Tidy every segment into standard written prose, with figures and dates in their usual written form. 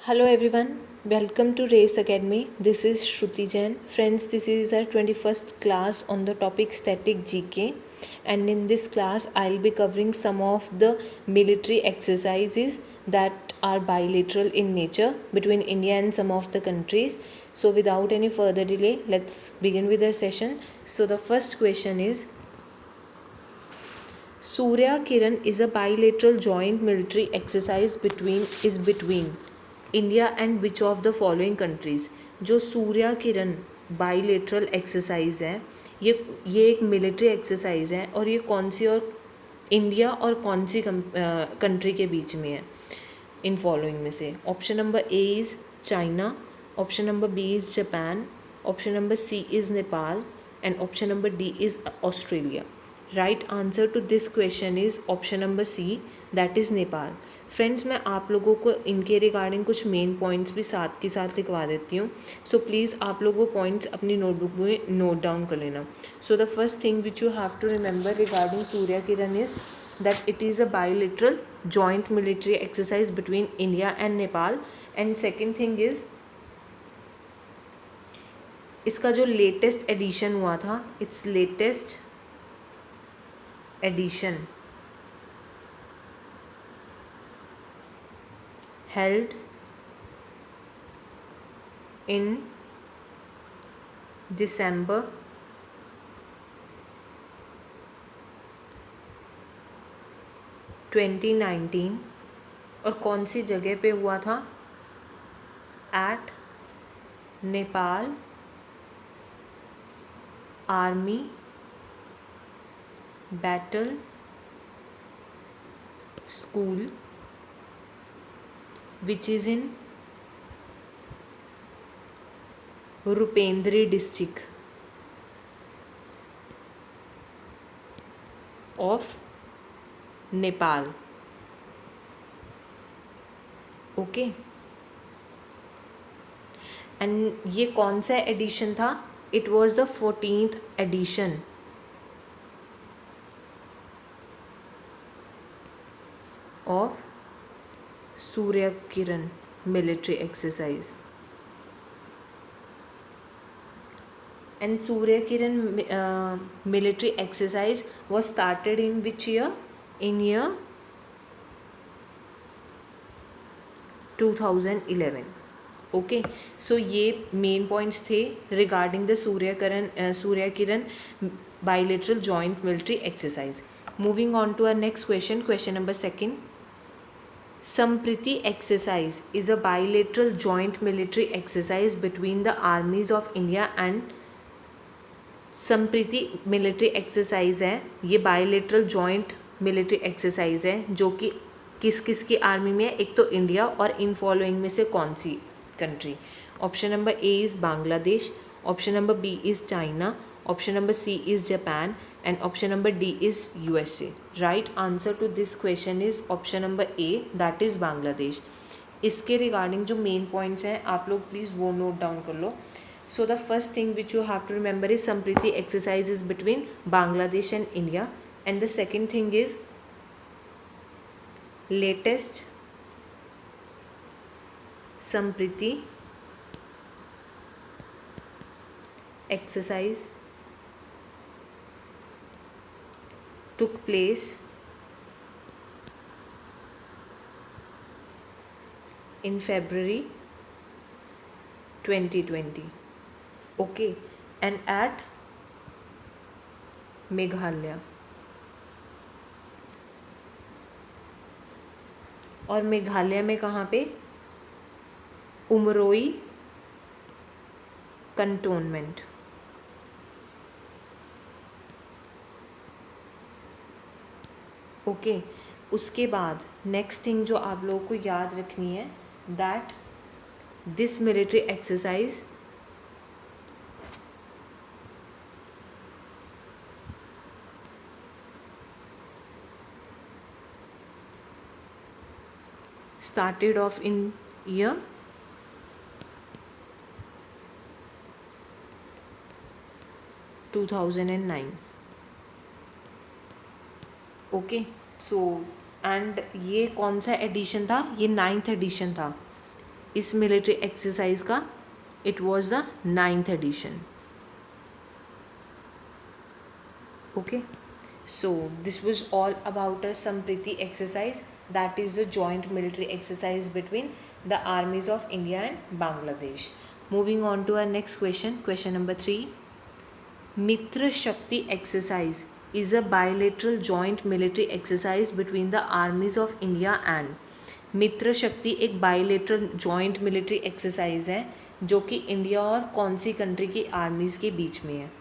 Hello everyone, welcome to Race Academy. This is Shruti Jain. Friends, this is our 21st class on the topic static GK, and in this class I'll be covering some of the military exercises that are bilateral in nature between India and some of the countries. So without any further delay, let's begin with the session. So the first question is, Surya Kiran is a bilateral joint military exercise between India and which of the following countries? जो Surya Kiran bilateral exercise है, ये एक military exercise है और ये कौन सी और India और कौन सी कंट्री के बीच में है इन फॉलोइंग में से? Option number A is China, option number B is Japan, option number C is Nepal and option number D is Australia. Right answer to this question is option number C, that is Nepal. Friends, मैं आप लोगों को इनके regarding कुछ main points भी साथ के साथ लिखवा देती हूँ. सो प्लीज़ आप लोग वो पॉइंट्स अपनी नोटबुक में नोट डाउन कर लेना. So the first thing which you have to remember regarding Surya Kiran is that it is a bilateral joint military exercise between India and Nepal. And second thing is, इसका जो latest edition हुआ था, it's latest edition held in December 2019 और कौन सी जगह पे हुआ था? At Nepal army battle school which is in Rupendri district of Nepal. Okay, and ये कौन सा एडिशन था? It was the 14th edition of Surya Kiran military exercise. And Surya Kiran military exercise was started in which year? In year 2011. Okay, so ये main points थे regarding the Surya Kiran bilateral joint military exercise. Moving on to our next question, question number second. Sampriti exercise is a bilateral joint military exercise between the armies of India and Sampriti military exercise है, ये bilateral joint military exercise है जो कि किस किस की army में है? एक तो इंडिया और इन फॉलोइंग में से कौन सी country? Option number A is Bangladesh, option number B is China, option number C is Japan and option number D is USA. Right answer to this question is option number A, that is Bangladesh. इसके regarding जो main points हैं आप लोग please वो note down कर लो. So the first thing which you have to remember is Sampriti exercise is between Bangladesh and India. And the second thing is latest Sampriti exercise took place in February 2020. Okay, and at Meghalaya. और मेघालय में कहाँ पे? Umroi cantonment. Okay, उसके बाद next thing जो आप लोगों को याद रखनी है, that this military exercise started off in year 2009. Okay, so and ये कौन सा एडिशन था? ये 9th एडिशन था. इस मिलिट्री एक्सरसाइज का? It was the 9th edition. Okay, so this was all about a Sampriti exercise, that is a joint military exercise between the armies of India and Bangladesh. Moving on to our next question, question number 3. Mitra Shakti exercise is a bilateral joint military exercise between the armies of India and. मित्र शक्ति एक bilateral joint military exercise है जो कि India और कौन सी country की armies के बीच में है?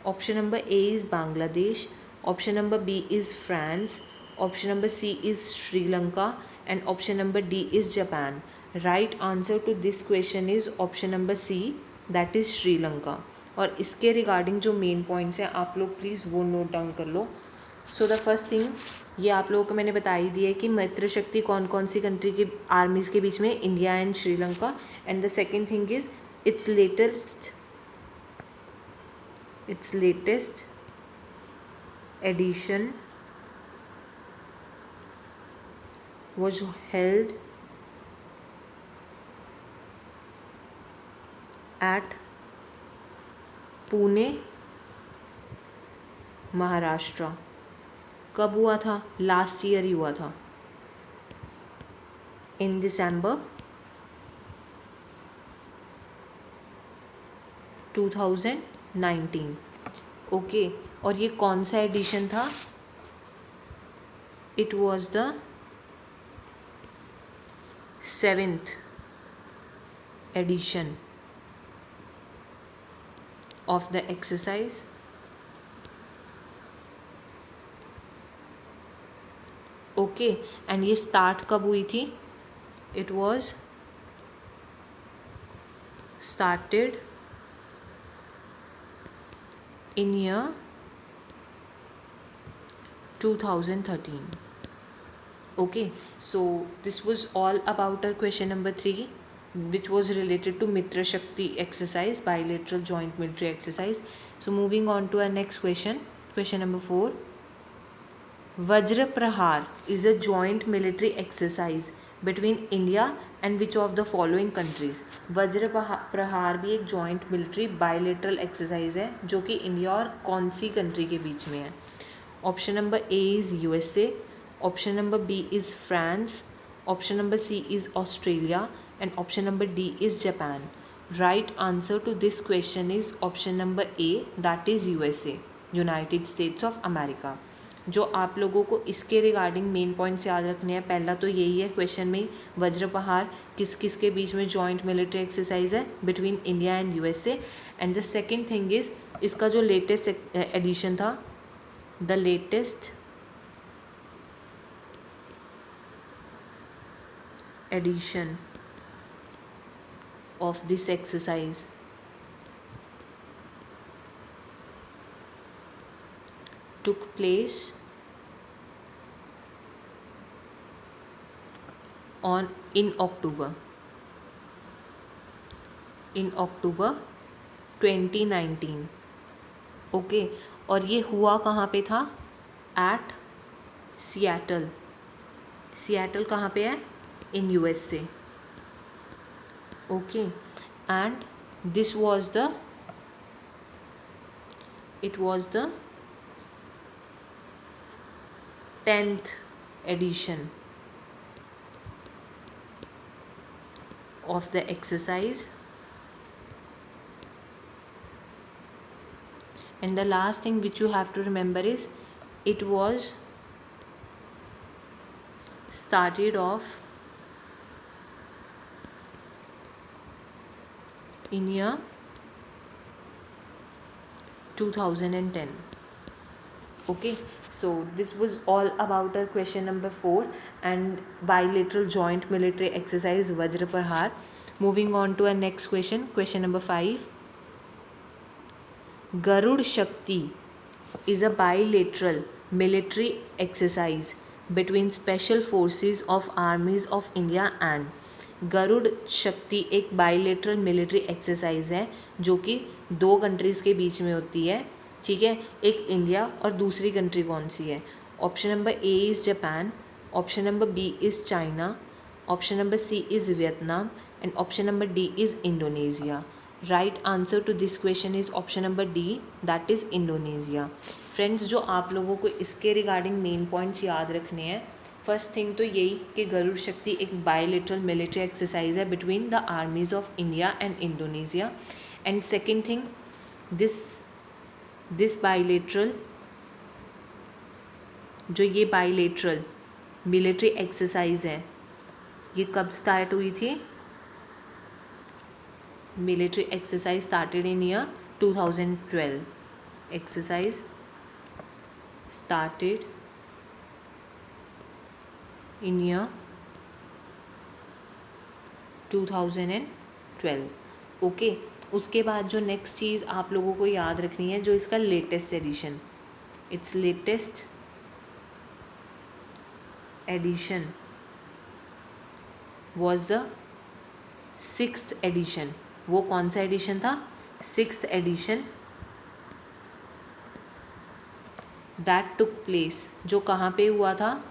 Option number A is Bangladesh, option number B is France, option number C is Sri Lanka and option number D is Japan. Right answer to this question is option number C, that is Sri Lanka. और इसके regarding जो main points हैं आप लोग please वो note down कर लो. So the first thing, ये आप लोगों को मैंने बता ही दिया है कि मित्र शक्ति कौन कौन सी कंट्री की आर्मीज़ के बीच में, India and Sri Lanka. And the second thing is its latest edition was held at Pune, Maharashtra. कब हुआ था? लास्ट ईयर ही हुआ था, इन दिसंबर 2019. ओके, और ये कौन सा एडिशन था? It was the 7th edition of the exercise. Okay, and ये स्टार्ट कब हुई थी? It was started in year 2013. Okay, so this was all about our question number 3, which was related to Mitra Shakti exercise, bilateral joint military exercise. So moving on to our next question, question number 4. Vajra Prahar is a joint military exercise between India and which of the following countries? वज्र प्रहार भी एक joint military bilateral exercise है जो कि India और कौन सी कंट्री के बीच में है? Option number A is USA, option number B is France, option number C is Australia and option number D is Japan. Right answer to this question is option number A, that is USA, United States of America. जो आप लोगों को इसके regarding main points याद रखने हैं, पहला तो यही है क्वेश्चन में, वज्र प्रहार किस किस के बीच में जॉइंट मिलिट्री एक्सरसाइज है? Between India and USA. And the second thing is इसका जो लेटेस्ट एडिशन था, the latest edition of this exercise took place in October 2019. Okay, और ये हुआ कहाँ पे था? Eight Seattle. सियाटल कहाँ पे है? In USA. Okay, and this was the it was the 10th edition of the exercise. And the last thing which you have to remember is it was started off in year 2010. Okay, so this was all about our question number 4 and bilateral joint military exercise Vajra Prahar. Moving on to our next question, question number 5. Garud Shakti is a bilateral military exercise between special forces of armies of India and. Garud Shakti एक bilateral military exercise है जो कि 2 countries के बीच में होती है. ठीक है, एक इंडिया और दूसरी कंट्री कौन सी है? Option number A is Japan, option number B is China, option number C is Vietnam and option number D is Indonesia. Right answer to this question is option number D, that is Indonesia. Friends, जो आप लोगों को इसके regarding main points याद रखने हैं, first thing तो यही कि गरुड़ शक्ति एक बायलेटरल मिलिट्री एक्सरसाइज है between the armies of India and Indonesia. And second thing, this bilateral, जो ये बायलेटरल मिलिट्री एक्सरसाइज है, ये कब स्टार्ट हुई थी? Military exercise started in year 2012. Exercise started in year 2012. Okay. उसके बाद जो नेक्स्ट चीज़ आप लोगों को याद रखनी है, जो इसका latest edition, it's latest edition was the 6th edition. वो कौन सा एडिशन था? 6th addition. That took place, जो कहाँ पे हुआ था?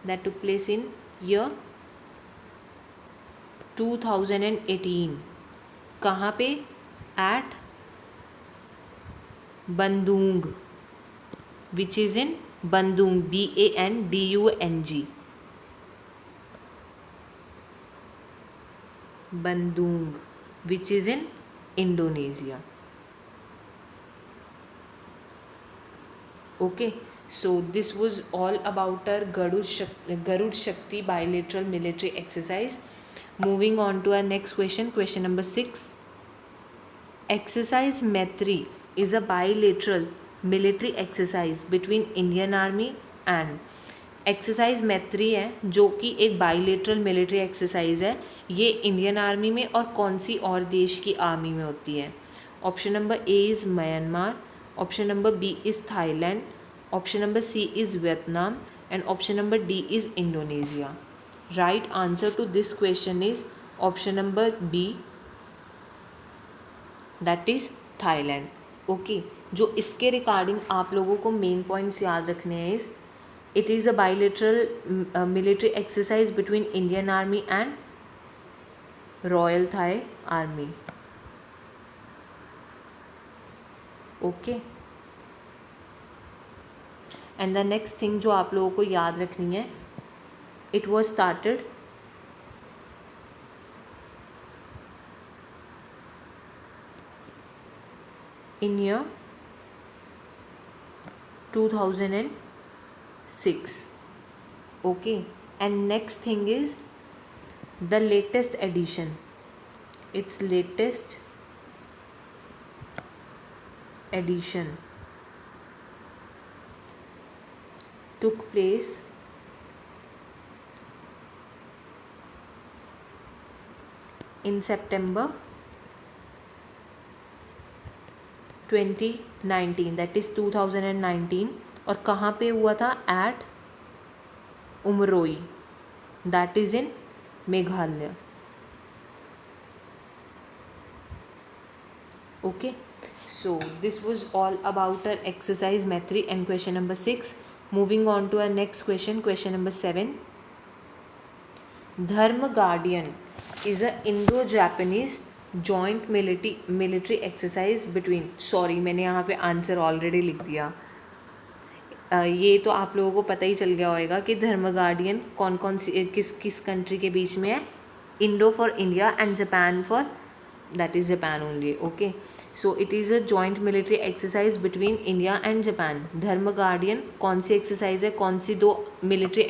That took place in year 2018. कहाँ पे? At Bandung, which is in Bandung, BANDUNG, Bandung, which is in Indonesia. Okay, so this was all about our Garud Shakti bilateral military exercise. Moving on to our next question, question number 6. Exercise Maitri is a bilateral military exercise between Indian Army and. Exercise मैत्री है जो कि एक bilateral military exercise है. ये Indian army में और कौन सी और देश की आर्मी में होती है? Option number A is Myanmar, option number B is Thailand, option number C is Vietnam and option number D is Indonesia. Right answer to this question is option number B, that is Thailand. Okay. जो इसके regarding आप लोगों को main points याद रखने हैं is it is a bilateral military exercise between Indian Army and Royal Thai Army. Okay. And the next thing जो आप लोगों को याद रखनी है, it was started in year 2006. Okay. And next thing is the latest edition. Its latest edition took place in September 2019, that is 2019. और कहाँ पे हुआ था? At Umroi, that is in Meghalaya. Okay. So this was all about our exercise Maitri and question number 6. Moving on to our next question, question number 7. Dharma guardian is a Indo Japanese joint military exercise between. Sorry, मैंने यहाँ पे answer already लिख दिया. ये तो आप लोगों को पता ही चल गया होगा कि धर्म गार्डियन कौन कौन सी किस कंट्री के बीच में है. Indo for India and Japan for, that is Japan only. Okay. So it is a joint military exercise between India and Japan. धर्म गार्डियन कौन सी एक्सरसाइज है, कौन सी दो मिलिट्री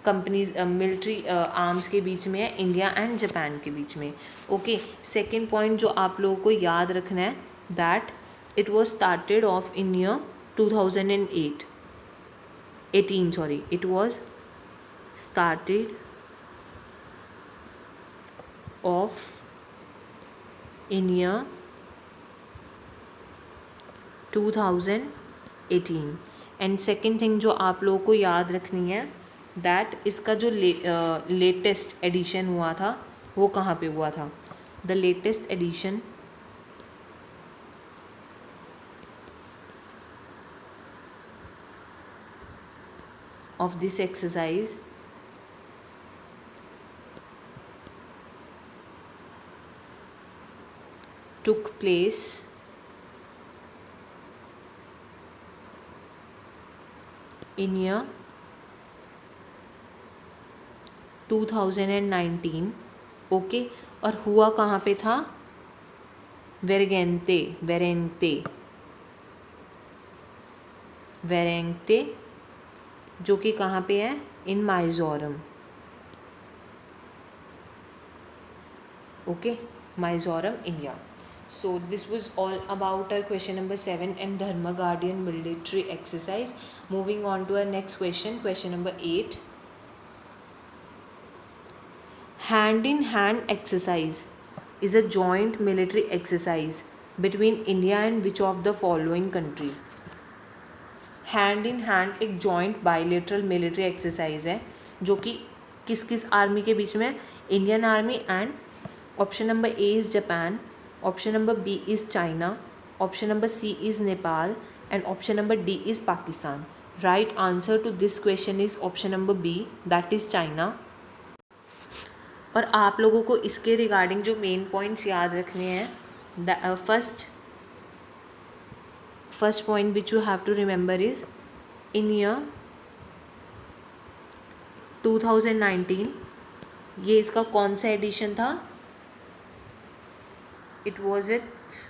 कंपनीज मिलिट्री आर्म्स के बीच में है? इंडिया एंड जापान के बीच में. ओके. सेकेंड पॉइंट जो आप लोगों को याद रखना है, that it was started off in year 2008. 18, sorry, it was started off in year 2018. And second thing जो आप लोगों को याद रखनी है, दैट इसका जो लेटेस्ट एडिशन हुआ था वो कहाँ पे हुआ था? The latest edition of this exercise took place in year 2019. Okay, और हुआ कहाँ पे था? वेरेंगते, जो कि कहाँ पे है? इन माइजोरम. Okay, Mizoram, India. So this was all about our question number 7 and Dharma Guardian military exercise. Moving on to our next question, question number 8. Hand in hand exercise is a joint military exercise between India and which of the following countries? Hand in hand एक joint bilateral military exercise है जो कि किस किस army के बीच में? Indian army and option number A is Japan, option number B is China, option number C is Nepal and option number D is Pakistan. Right answer to this question is option number B, that is China. और आप लोगों को इसके regarding जो main points याद रखने हैं, first point which you have to remember is in year 2019 ये इसका कौन सा एडिशन था? It was it's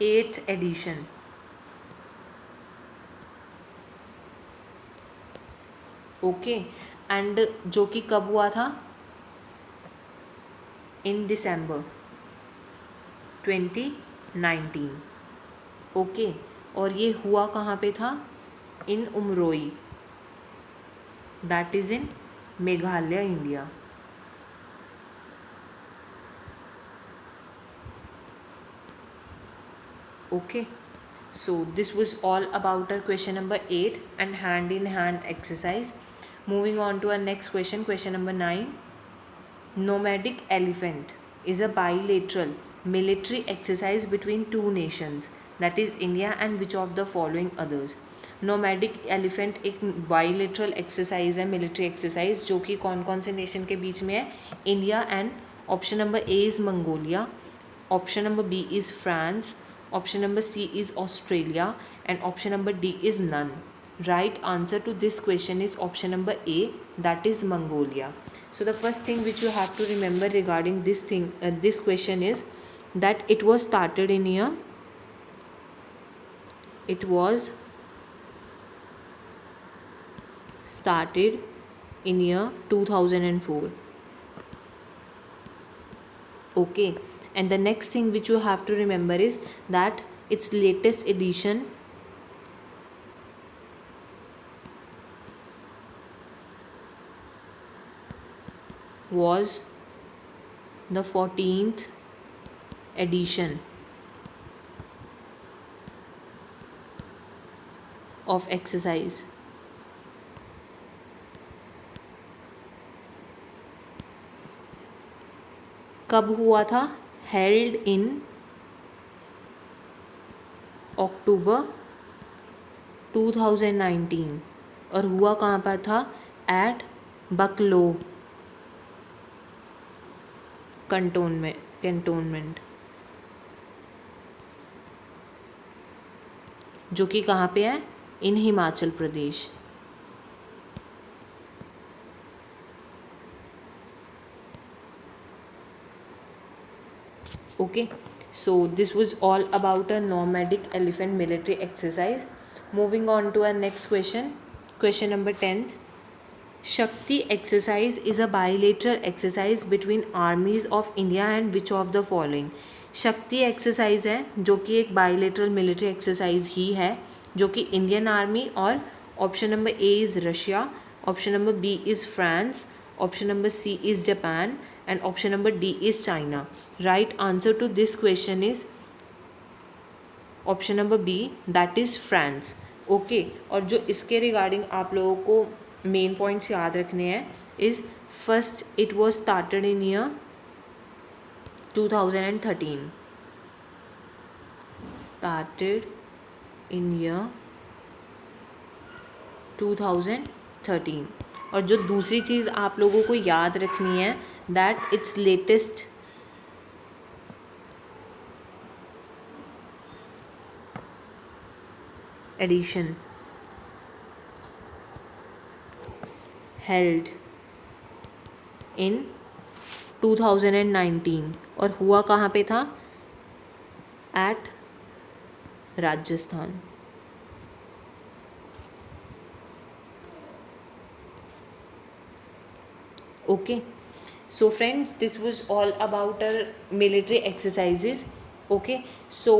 8th edition. Okay, and जो कि कब हुआ था? इन दिसंबर 2019. ओके, और ये हुआ कहाँ पे था? In Umroi, that is in Meghalaya, India. Okay, so this was all about our question number 8 and hand in hand exercise. Moving on to our next question, question number 9. Nomadic elephant is a bilateral military exercise between two nations, that is India and which of the following others? Nomadic elephant एक bilateral exercise है, military exercise, जो कि कौन कौन से nation के बीच में है? India and option number A is Mongolia, option number B is France, option number C is Australia and option number D is none. Right answer to this question is option number A, that is Mongolia. So the first thing which you have to remember regarding this thing, this question is that it was started in year 2004. Okay, and the next thing which you have to remember is that its latest edition was the 14th edition of exercise. कब हुआ था? Held in अक्टूबर 2019 और हुआ कहाँ पर था? Eight बकलो cantonment, जो कि कहाँ पे है? इन Himachal Pradesh. Okay, so this was all about a nomadic elephant military exercise. Moving on to our next question, question number 10. Shakti exercise is a bilateral exercise between armies of India and which of the following? शक्ति exercise है जो कि एक bilateral military exercise ही है जो कि Indian army और option number A is Russia, option number B is France, option number C is Japan and option number D is China. Right answer to this question is option number B, that is France. Okay, और जो इसके regarding आप लोगों को main points याद रखने हैं is first it was started in year 2013. Started in year 2013. और जो दूसरी चीज़ आप लोगों को याद रखनी है that it's latest edition held in 2019 और हुआ कहाँ पे था? At Rajasthan. Okay, so friends, this was all about our military exercises. Okay, so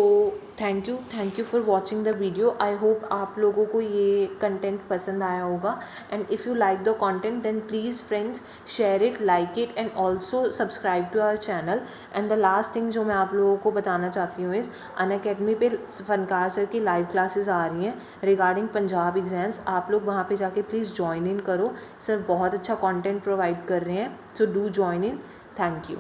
thank you for watching the video. I hope आप लोगों को ये content पसंद आया होगा. And if you like the content, then please friends share it, like it, and also subscribe to our channel. And the last thing जो मैं आप लोगों को बताना चाहती हूँ इस अनअकैडमी पे फनकार सर की लाइव क्लासेस आ रही हैं रिगार्डिंग पंजाब एग्ज़ाम्स. आप लोग वहाँ पे जाके प्लीज़ ज्वाइन इन करो. सर बहुत अच्छा कंटेंट प्रोवाइड कर रहे हैं. So do join in. Thank you.